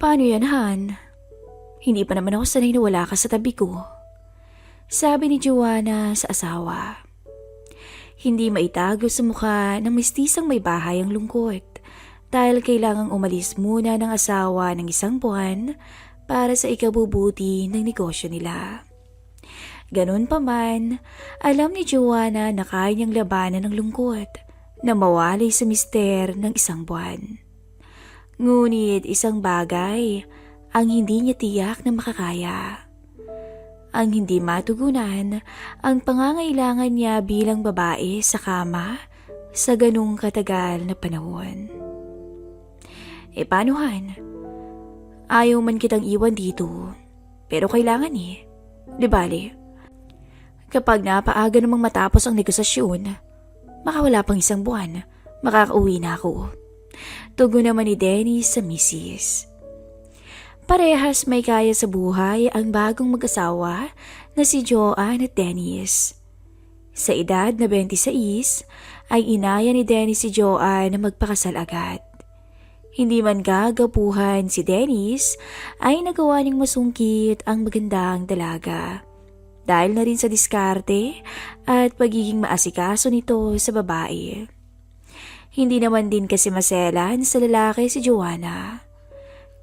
Paano yan, Han? Hindi pa naman ako sanay na wala ka sa tabi ko. Sabi ni Joanna sa asawa. Hindi maitago sa mukha ng mistisang may bahay ang lungkot dahil kailangang umalis muna ng asawa ng 1 buwan para sa ikabubuti ng negosyo nila. Ganun pa man, alam ni Joanna na kaya niyang labanan ng lungkot na mawalay sa mister ng 1 buwan. Ngunit isang bagay ang hindi niya tiyak na makakaya. Ang hindi matugunan ang pangangailangan niya bilang babae sa kama sa ganung katagal na panahon. Paano, Han? Ayaw man kitang iwan dito, pero kailangan Di bale, kapag napaaga namang matapos ang negosasyon, makawala pang 1 buwan, makakauwi na ako. Tugon naman ni Dennis sa misis. Parehas may kaya sa buhay ang bagong mag-asawa na si Joanne at Dennis. Sa edad na 26 ay inaya ni Dennis si Joanne na magpakasal agad. Hindi man gagapuhan si Dennis ay nagawa niyang masungkit ang magandang dalaga. Dahil na rin sa diskarte at pagiging maasikaso nito sa babae. Hindi naman din kasi maselan sa lalaki si Joanna.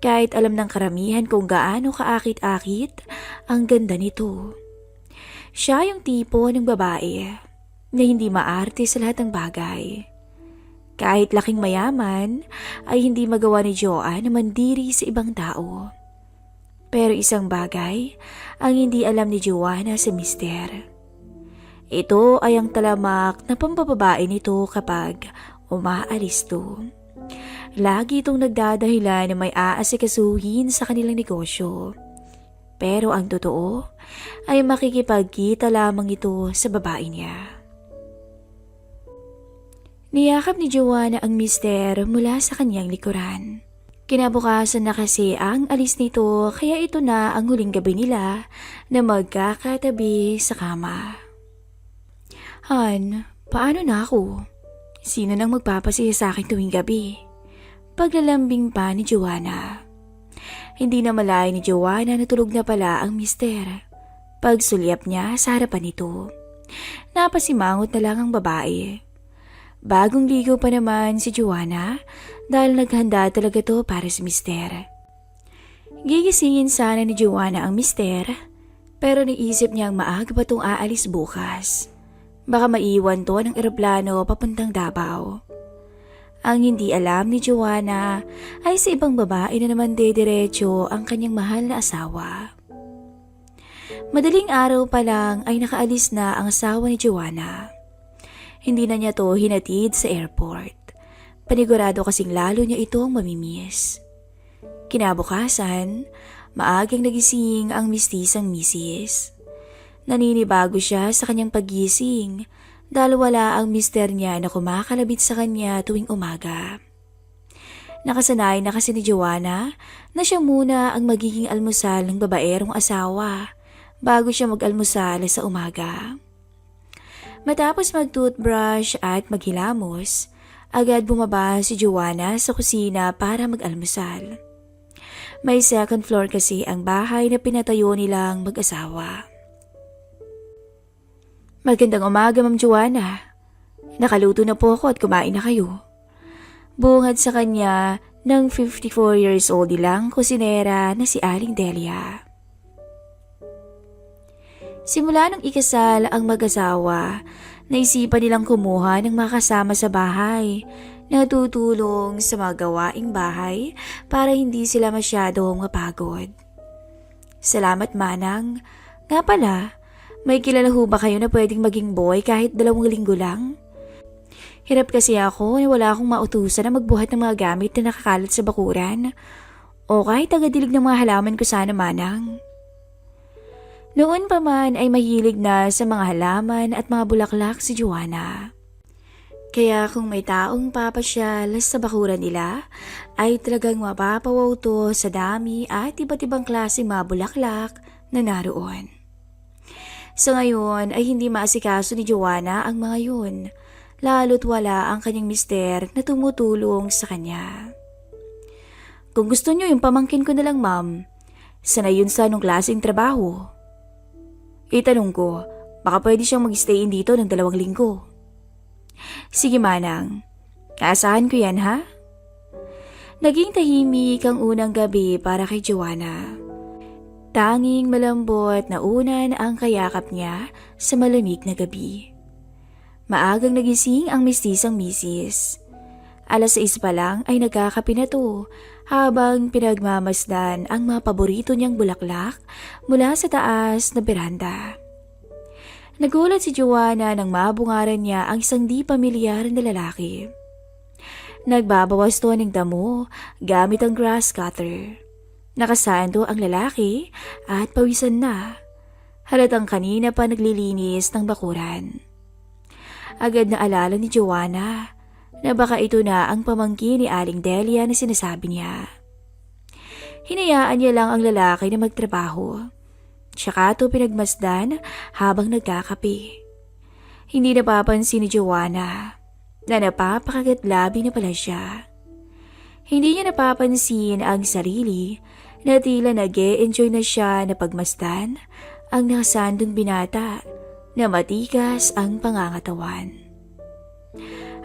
Kahit alam ng karamihan kung gaano kaakit-akit ang ganda nito. Siya yung tipo ng babae na hindi maarte sa lahat ng bagay. Kahit laking mayaman ay hindi magawa ni Joanna na mandiri sa ibang tao. Pero isang bagay ang hindi alam ni Joanna sa mister. Ito ay ang talamak na pambababae nito kapag umaalis to. Lagi itong nagdadahilan na may aasikasuhin sa kanilang negosyo. Pero ang totoo ay makikipagkita lamang ito sa babae niya. Niyakap ni Joanna ang mister mula sa kanyang likuran. Kinabukasan na kasi ang alis nito kaya ito na ang huling gabi nila na magkakatabi sa kama. Han, paano na ako? Sino nang magpapasaya sa akin tuwing gabi? Paglalambing pa ni Joanna. Hindi na malay ni Joanna na tulog na pala ang mister. Pagsulyap niya sa harapan nito, napasimangot na lang ang babae. Bagong ligo pa naman si Joanna dahil naghanda talaga to para sa mister. Gigisingin sana ni Joanna ang mister pero naisip niyang maaga pa tong aalis bukas. Baka maiwan to ng eroplano papuntang Davao. Ang hindi alam ni Joanna ay sa ibang babae na naman dediretso ang kanyang mahal na asawa. Madaling araw pa lang ay nakaalis na ang asawa ni Joanna. Hindi na niya to hinatid sa airport. Panigurado kasing lalo niya itong mamimiss. Kinabukasan, maagang nagising ang mistisang misis. Naninibago siya sa kanyang paggising dahil wala ang mister niya na kumakalabit sa kanya tuwing umaga. Nakasanay na kasi ni Joanna na siya muna ang magiging almusal ng babaerong asawa bago siya mag-almusal sa umaga. Matapos mag-toothbrush at maghilamos, agad bumaba si Joanna sa kusina para mag-almusal. May 2nd floor kasi ang bahay na pinatayo nilang mag-asawa. Magandang umaga, Ma'am Joanna. Nakaluto na po ako at kumain na kayo. Bungad sa kanya ng 54 years old nilang kusinera na si Aling Delia. Simula nung ikasal ang mag-asawa, naisipan nilang kumuha ng mga kasama sa bahay na tutulong sa mga gawaing bahay para hindi sila masyadong mapagod. Salamat, Manang. Nga pala, may kilala ho ba kayo na pwedeng maging boy kahit 2 linggo lang? Hirap kasi ako na wala akong mautusan na magbuhat ng mga gamit na nakakalat sa bakuran o kahit tagadilig ng mga halaman ko sana, Manang. Noon pa man ay mahilig na sa mga halaman at mga bulaklak si Joanna. Kaya kung may taong papasyal sa bakuran nila, ay talagang mapapawaw to sa dami at iba't ibang klaseng mga bulaklak na naroon. Sa ngayon ay hindi maasikaso ni Joanna ang mga yun, lalo't wala ang kanyang mister na tumutulong sa kanya. Kung gusto niyo yung pamangkin ko na lang ma'am, sanay yun sa anong klaseng trabaho. Itanong ko, baka pwede siyang mag-stayin dito ng 2 linggo. Sige manang, aasahan ko yan ha? Naging tahimik ang unang gabi para kay Joanna. Tanging malambot na unan ang kayakap niya sa malamig na gabi. Maagang nagising ang mistisang misis. 6:00 pa lang ay nagkakape na to habang pinagmamasdan ang mga paborito niyang bulaklak mula sa taas na beranda. Nagulat si Joanna nang mabungaran niya ang isang di pamilyar na lalaki. Nagbabawas to ng damo gamit ang grass cutter. Nakasando ang lalaki at pawisan na. Halatang kanina pa naglilinis ng bakuran. Agad na alala ni Joanna na baka ito na ang pamangkin ni Aling Delia na sinasabi niya. Hinayaan niya lang ang lalaki na magtrabaho. Tsaka ito pinagmasdan habang nagkakape. Hindi napapansin ni Joanna na napapakagatlabi na pala siya. Hindi niya napapansin ang sarili na tila nag-e-enjoy na siya na pagmasdan ang nakasandong binata na matikas ang pangangatawan.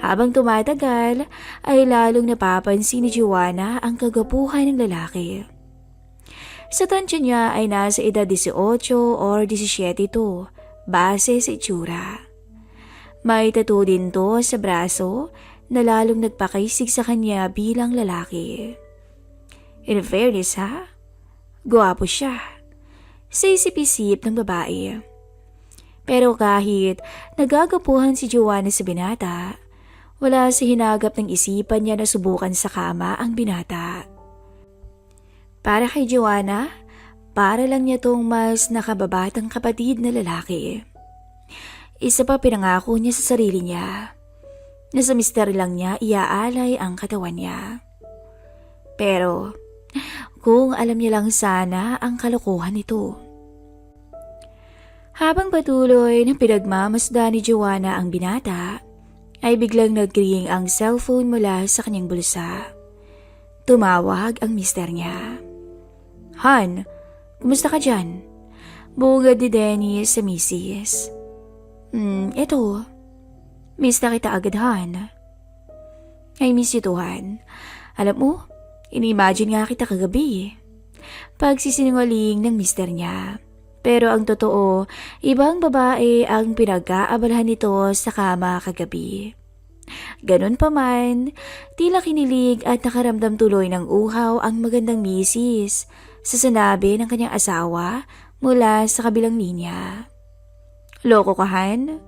Habang tumatagal ay lalong napapansin ni Joanna ang kagapuhan ng lalaki. Sa tansya niya ay nasa edad 18 or 17 ito base sa itsura. May tattoo din to sa braso na lalong nagpakaisig sa kanya bilang lalaki. In fairness ha, gwapo siya. Sa isip-isip ng babae. Pero kahit nagagapuhan si Joanna sa binata, wala sa hinagap ng isipan niya na subukan sa kama ang binata. Para kay Joanna, para lang niya tong mas nakababatang kapatid na lalaki. Isa pa pinangako niya sa sarili niya na sa mister lang niya iaalay ang katawan niya. Pero kung alam niya lang sana ang kalokohan nito. Habang patuloy na pinagmamasdan ni Joanna ang binata, ay biglang nag-ring ang cellphone mula sa kanyang bulsa. Tumawag ang mister niya. Han, kumusta ka dyan? Bungad ni Dennis sa misis. Eto. Miss na kita agad, Han. I miss you too, Han. Alam mo, ini-imagine nga kita kagabi. Pagsisinungaling ng mister niya. Pero ang totoo, ibang babae ang pinag-aabalahan nito sa kama kagabi. Ganon pa man, tila kinilig at nakaramdam tuloy ng uhaw ang magandang misis sa sinabi ng kanyang asawa mula sa kabilang linya. Loko ka, Han?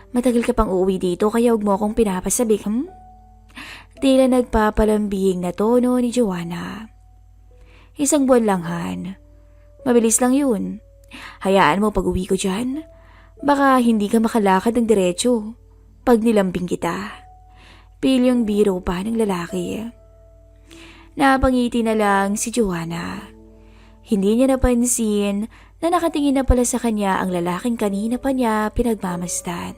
Matagal ka pang uuwi dito kaya huwag mo akong pinapasabik, Tila nagpapalambing na tono ni Joanna. 1 buwan lang, Han. Mabilis lang yun. Hayaan mo pag uwi ko dyan. Baka hindi ka makalakad ng diretso pag nilambing kita. Pilyong biro pa ng lalaki. Napangiti na lang si Joanna. Hindi niya napansin na nakatingin na pala sa kanya ang lalaking kanina pa niya pinagmamasdan.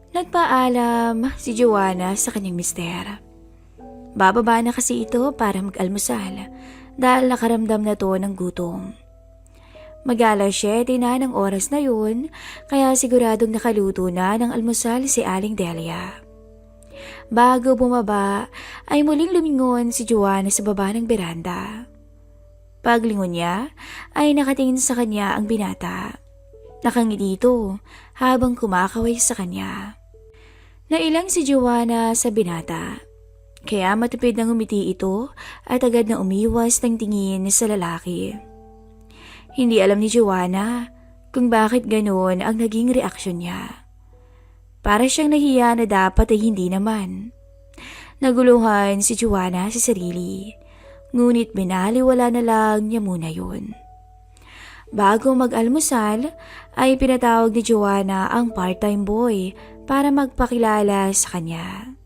Nagpaalam si Joanna sa kanyang mister. Bababa na kasi ito para mag-almusal dahil nakaramdam na to ng gutom. Mag-alas 7 na ng oras na yun kaya siguradong nakaluto na ng almusal si Aling Delia. Bago bumaba ay muling lumingon si Joanna sa baba ng beranda. Paglingon niya ay nakatingin sa kanya ang binata. Nakangiti ito habang kumakaway sa kanya. Nailang si Joanna sa binata. Kaya matipid nang umiti ito at agad na umiwas ng tingin sa lalaki. Hindi alam ni Joanna kung bakit ganoon ang naging reaksyon niya. Para siyang nahiya na dapat ay hindi naman. Naguluhan si Joanna sa sarili. Ngunit binaliwala na lang niya muna yun. Bago mag-almusal ay pinatawag ni Joanna ang part-time boy para magpakilala sa kanya.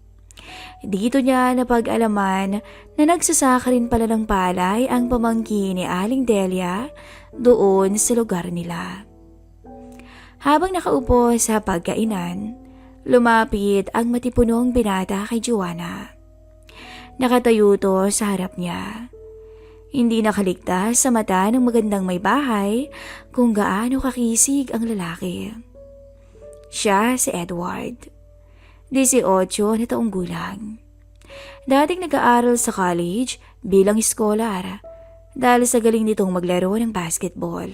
Dito niya napag-alaman na nagsasaka rin pala ng palay ang pamangkin ni Aling Delia doon sa lugar nila. Habang nakaupo sa pagkainan, lumapit ang matipunong binata kay Joanna. Nakatayo to sa harap niya. Hindi nakaligtas sa mata ng magandang may bahay kung gaano kakisig ang lalaki. Siya si Edward, 18 na taong gulang. Dating nag-aaral sa college bilang scholar dahil sa galing nitong maglaro ng basketball.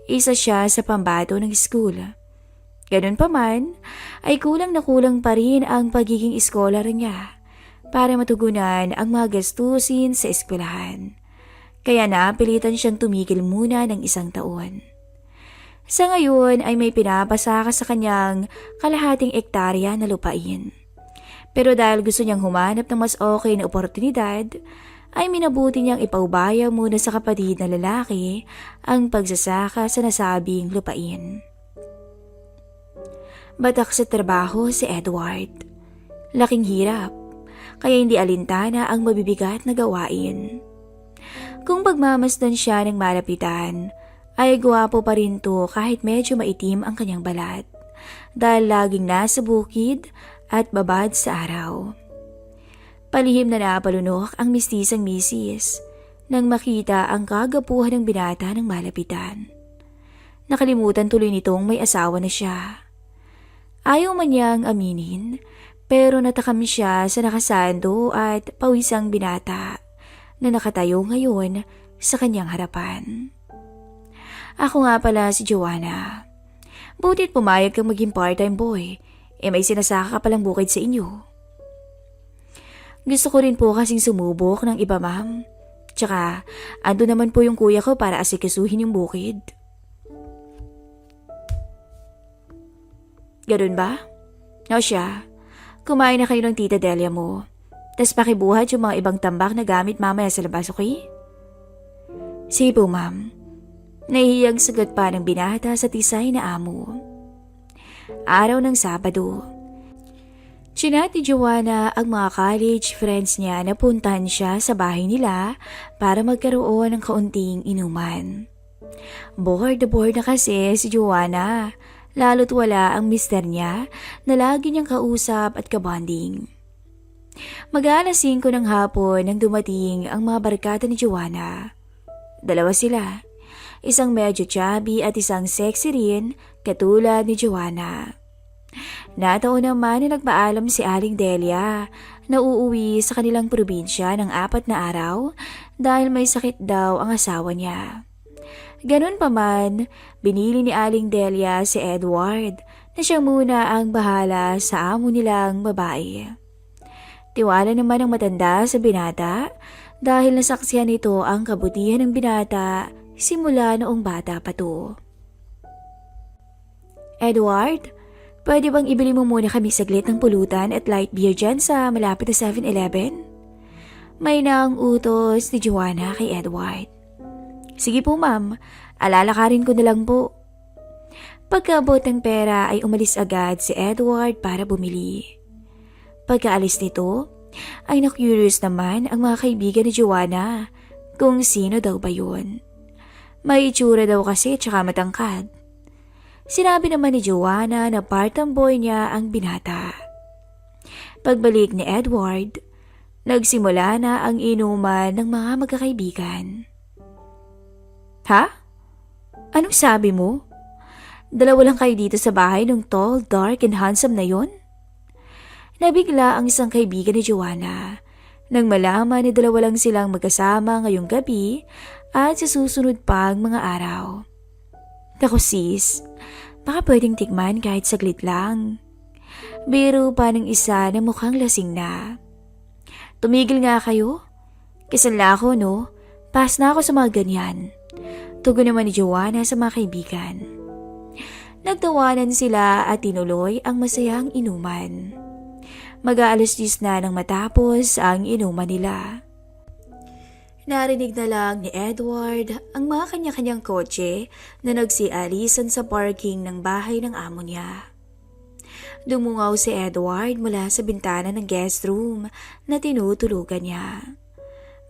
Isa siya sa pambato ng school. Ganun pa man, ay kulang na kulang pa rin ang pagiging scholar niya para matugunan ang mga gastusin sa eskwelahan. Kaya napilitan siyang tumigil muna ng 1 taon. Sa ngayon ay may pinapasaka sa kanyang kalahating ektarya na lupain. Pero dahil gusto niyang humanap ng mas okay na oportunidad, ay minabuti niyang ipaubaya muna sa kapatid na lalaki ang pagsasaka sa nasabing lupain. Batak sa trabaho si Edward. Laking hirap, kaya hindi alintana ang mabibigat na gawain. Kung pagmamasdan siya ng malapitan, ay gwapo pa rin to kahit medyo maitim ang kanyang balat dahil laging nasa bukid at babad sa araw. Palihim na napalunok ang mistisang misis nang makita ang kagapuhan ng binata ng malapitan. Nakalimutan tuloy nitong may asawa na siya. Ayaw man niyang aminin, pero natakam siya sa nakasando at pawisang binata na nakatayo ngayon sa kanyang harapan. Ako nga pala si Joanna. Butit pumayag kang maging part-time boy, may sinasaka ka palang bukid sa inyo. Gusto ko rin po kasing sumubok ng iba, ma'am. Tsaka, ando naman po yung kuya ko para asikasuhin yung bukid. Ganun ba? O siya, kumain na kayo ng tita Delia mo. Tas pakibuhat yung mga ibang tambak na gamit mamaya sa labas, okay? Sige po, ma'am. Nahihiyang sagot pa ng binata sa tisay na amo. Araw ng Sabado. Chinat ni Joanna ang mga college friends niya na puntahan siya sa bahay nila para magkaroon ng kaunting inuman. Bored na kasi si Joanna, lalo't wala ang mister niya na lagi niyang kausap at kabonding. Mag-aalas 5 ng hapon nang dumating ang mga barkada ni Joanna. 2 sila, isang medyo chubby at isang sexy rin katulad ni Joanna. Nataon naman na nagpaalam si Aling Delia na uuwi sa kanilang probinsya ng 4 na araw dahil may sakit daw ang asawa niya. Ganun pa man, binili ni Aling Delia si Edward na siya muna ang bahala sa amo nilang babae. Tiwala naman ang matanda sa binata dahil nasaksihan nito ang kabutihan ng binata simula noong bata pa to. Edward, pwede bang ibili mo muna kami saglit ng pulutan at light beer dyan sa malapit na 7-Eleven? May nang utos ni Joanna kay Edward. Sige po, ma'am. Alalakarin ko na lang po. Pagkaabot ng pera ay umalis agad si Edward para bumili. Pagkaalis nito, ay na-curious naman ang mga kaibigan ni Joanna kung sino daw ba yun. May itsura daw kasi tsaka matangkad. Sinabi naman ni Joanna na part-time boy niya ang binata. Pagbalik ni Edward, nagsimula na ang inuman ng mga magkakaibigan. Ha? Anong sabi mo? 2 lang kayo dito sa bahay ng tall, dark, and handsome na yon? Nabigla ang isang kaibigan ni Joanna nang malaman na 2 lang silang magkasama ngayong gabi at sa susunod pang mga araw. Naku sis, baka pwedeng tikman kahit saglit lang. Biro pa ng isa na mukhang lasing na. Tumigil nga kayo. Kasala ako, no? Pass na ako sa mga ganyan. Tugon naman ni Joanna sa mga kaibigan. Nagtawanan sila at tinuloy ang masayang inuman. Mag-aalas 10 na nang matapos ang inuman nila. Narinig na lang ni Edward ang mga kanya-kanyang kotse na nagsialisan sa parking ng bahay ng amo niya. Dumungaw si Edward mula sa bintana ng guest room na tinutulugan niya.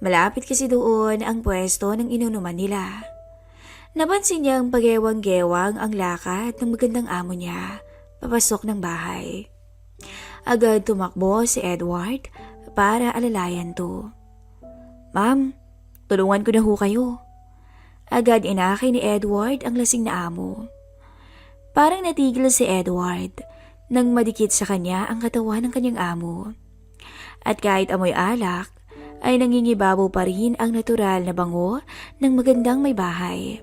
Malapit kasi doon ang pwesto ng inunuman nila. Napansin niyang pagewang-gewang ang lakad ng magandang amo niya papasok ng bahay. Agad tumakbo si Edward para alalayan to. "Ma'am, tulungan ko na ho kayo." Agad inakay ni Edward ang lasing na amo. Parang natigil si Edward nang madikit sa kanya ang katawan ng kanyang amo. At kahit amoy alak, ay nangingibabaw pa rin ang natural na bango ng magandang may bahay.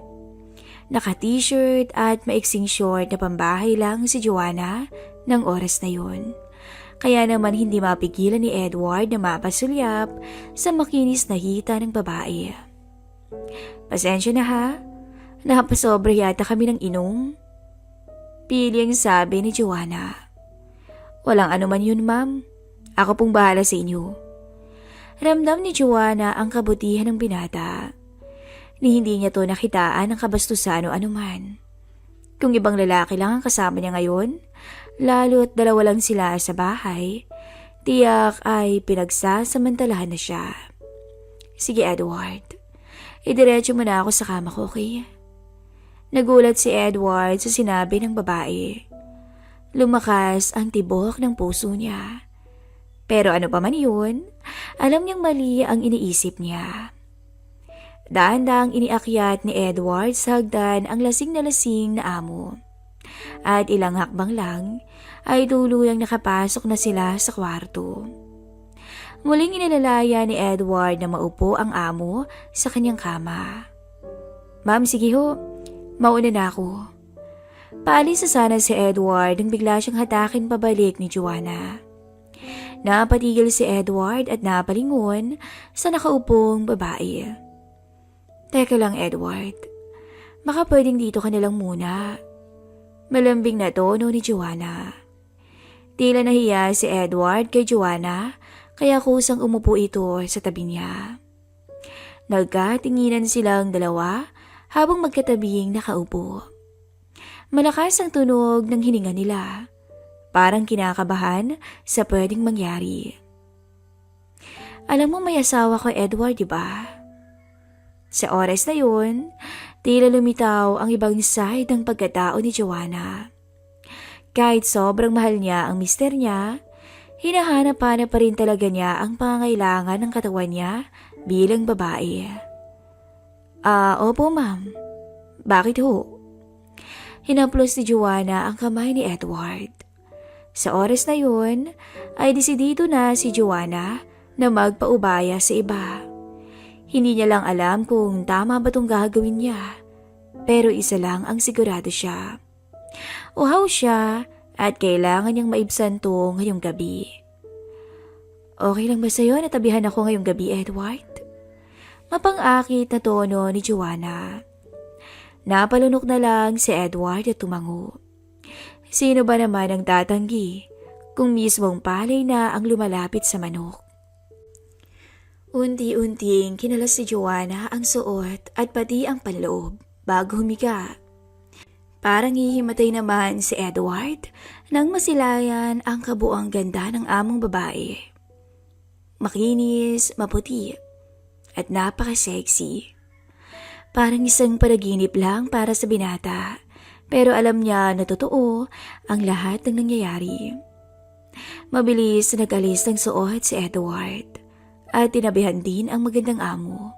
Naka-t-shirt at maiksing short na pambahay lang si Joanna ng oras na yun. Kaya naman hindi mapigilan ni Edward na mapasulyap sa makinis na hita ng babae. "Pasensya na ha, napasobra yata kami ng inom." Piling sabi ni Joanna. "Walang anuman yun, ma'am. Ako pong bahala sa inyo." Ramdam ni Joanna ang kabutihan ng binata. Ni hindi niya to nakitaan ng kabastusan o anuman. Kung ibang lalaki lang ang kasama niya ngayon, lalo't dalawa lang sila sa bahay, tiyak ay pinagsasamantalahan na siya. "Sige Edward, idiretso mo na ako sa kama ko, okay?" Nagulat si Edward sa sinabi ng babae. Lumakas ang tibok ng puso niya. Pero ano pa man yun, alam niyang mali ang iniisip niya. Dahan-dahang iniakyat ni Edward sa hagdan ang lasing na amo. At ilang hakbang lang ay tuluyang nakapasok na sila sa kwarto. Muling inilalaya ni Edward na maupo ang amo sa kanyang kama. "Ma'am, sige ho, mauna na ako." Paalis sa sana si Edward nang bigla siyang hatakin pabalik ni Joanna. Napatigil si Edward at napalingon sa nakaupong babae. "Teka lang Edward, baka pwedeng dito ka na lang muna." Malambing na tono ni Joanna. Tila nahiya si Edward kay Joanna kaya kusang umupo ito sa tabi niya. Nagkatinginan silang dalawa habang magkatabing nakaupo. Malakas ang tunog ng hininga nila. Parang kinakabahan sa pwedeng mangyari. "Alam mo may asawa ko Edward, di ba?" Sa oras na yun, tila lumitaw ang ibang side ng pagkatao ni Joanna. Kahit sobrang mahal niya ang mister niya, hinahanap-hanap pa rin talaga niya ang pangangailangan ng katawan niya bilang babae. Opo ma'am. Bakit ho?" Hinaplos ni Joanna ang kamay ni Edward. Sa oras na yun, ay desidido na si Joanna na magpaubaya sa iba. Hindi niya lang alam kung tama ba itong gagawin niya, pero isa lang ang sigurado siya. Uhaw siya at kailangan niyang maibsan to ngayong gabi. "Okay lang ba sa'yo na tabihan ako ngayong gabi, Edward?" Mapang-akit na tono ni Joanna. Napalunok na lang si Edward at tumango. Sino ba naman ang tatanggi kung mismong palay na ang lumalapit sa manok? Unti-unting kinalas si Joanna ang suot at pati ang panloob bago humiga. Parang hihimatay naman si Edward nang masilayan ang kabuang ganda ng among babae. Makinis, maputi, at napaka-sexy. Parang isang panaginip lang para sa binata. Pero alam niya na totoo ang lahat ng nangyayari. Mabilis na nag-alis ng suot si Edward at tinabihan din ang magandang amo.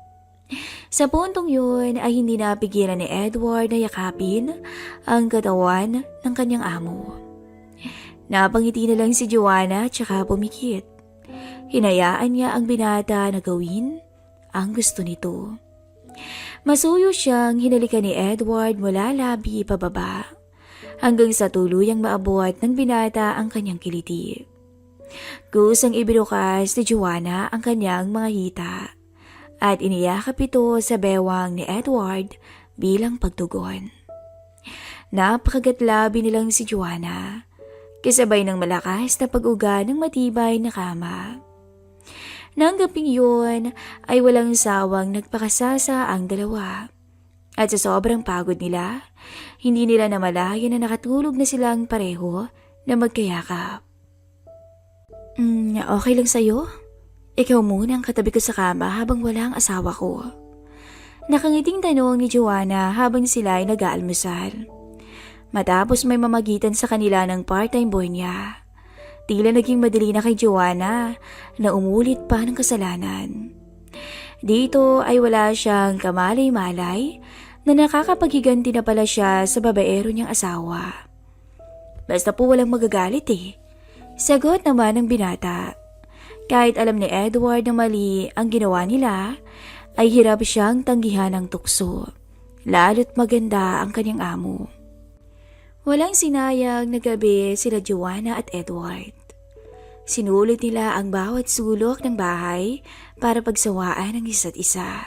Sa puntong yun ay hindi napigilan ni Edward na yakapin ang katawan ng kanyang amo. Napangiti na lang si Joanna tsaka pumikit. Hinayaan niya ang binata na gawin ang gusto nito. Masuyo siyang hinalikan ni Edward mula labi pababa hanggang sa tuluyang maabot ng binata ang kanyang kiliti. Kusang ibinukas ni Joanna ang kanyang mga hita at iniyakap ito sa bewang ni Edward bilang pagtugon. Napakagatlabi nilang si Joanna, kasabay ng malakas na pag-uga ng matibay na kama. Nang gabing yun ay walang sawang nagpakasasa ang dalawa. At sa sobrang pagod nila, hindi nila namalayan na nakatulog na silang pareho na magkayakap. Okay lang sa'yo? Ikaw muna ang katabi ko sa kama habang wala ang asawa ko." Nakangiting tanong ni Joanna habang sila ay nag-aalmusal. Matapos may mamagitan sa kanila ng part-time boy niya, tila naging madali na kay Joanna na umulit pa ng kasalanan. Dito ay wala siyang kamalay-malay na nakakapaghiganti na pala siya sa babaero niyang asawa. Basta po walang magagalit sagot naman ng binata. Kahit alam ni Edward na mali ang ginawa nila, ay hirap siyang tanggihan ng tukso, lalo't maganda ang kanyang amo. Walang sinayang na gabi sila Joanna at Edward. Sinulit nila ang bawat sulok ng bahay para pagsawaan ang isa't isa.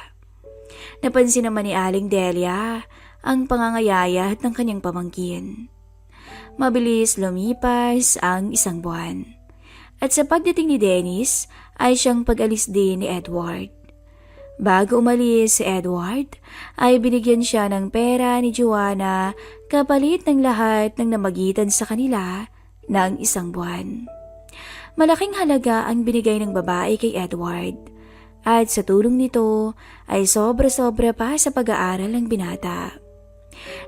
Napansin naman ni Aling Delia ang pangangayayat ng kanyang pamangkin. Mabilis lumipas ang isang buwan. At sa pagdating ni Dennis ay siyang pag-alis din ni Edward. Bago umalis si Edward, ay binigyan siya ng pera ni Joanna kapalit ng lahat ng namagitan sa kanila ng isang buwan. Malaking halaga ang binigay ng babae kay Edward at sa tulong nito ay sobra-sobra pa sa pag-aaral ng binata.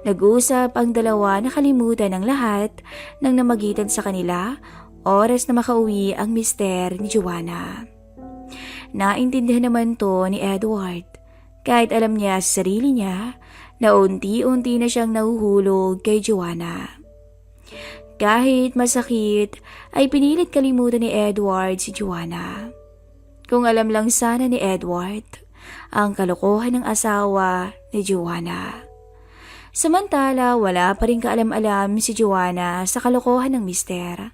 Nag-usap ang dalawa na kalimutan ng lahat ng namagitan sa kanila oras na makauwi ang mister ni Joanna. Naintindihan naman to ni Edward kahit alam niya sa sarili niya na unti-unti na siyang nahuhulog kay Joanna. Kahit masakit ay pinilit kalimutan ni Edward si Joanna. Kung alam lang sana ni Edward ang kalokohan ng asawa ni Joanna. Samantala wala pa rin kaalam-alam si Joanna sa kalokohan ng mister.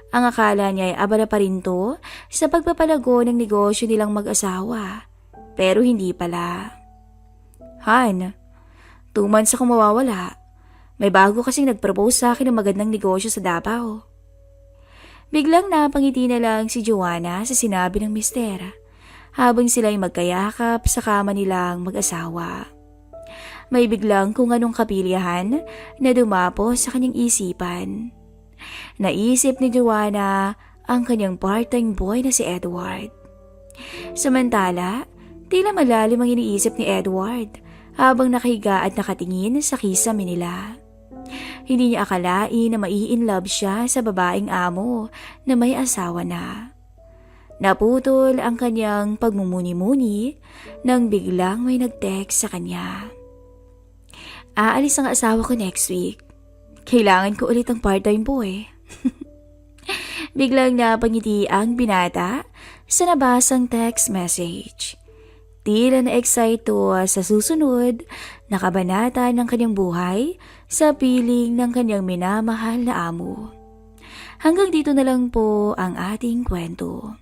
Ang akala niya ay abala pa rin to sa pagpapalago ng negosyo nilang mag-asawa. Pero hindi pala. Han, 2 months akong mawawala. May bago kasing nag-propose sa akin ng magandang negosyo sa Davao. Biglang napangiti na lang si Joanna sa sinabi ng mister habang sila'y magkayakap sa kama nilang mag-asawa. May biglang kung anong kapilyahan na dumapo sa kanyang isipan. Naisip ni Joanna ang kanyang part-time boy na si Edward. Samantala, tila malalim ang iniisip ni Edward habang nakahiga at nakatingin sa kisame nila. Hindi niya akalain na mai-inlove siya sa babaeng amo na may asawa na. Naputol ang kanyang pagmumuni-muni nang biglang may nag-text sa kanya. Aalis ang asawa ko next week. Kailangan ko ulit ang part-time boy. Biglang napangiti ang binata sa nabasang text message. Tila na-excite sa susunod na kabanata ng kanyang buhay sa piling ng kanyang minamahal na amo. Hanggang dito na lang po ang ating kwento.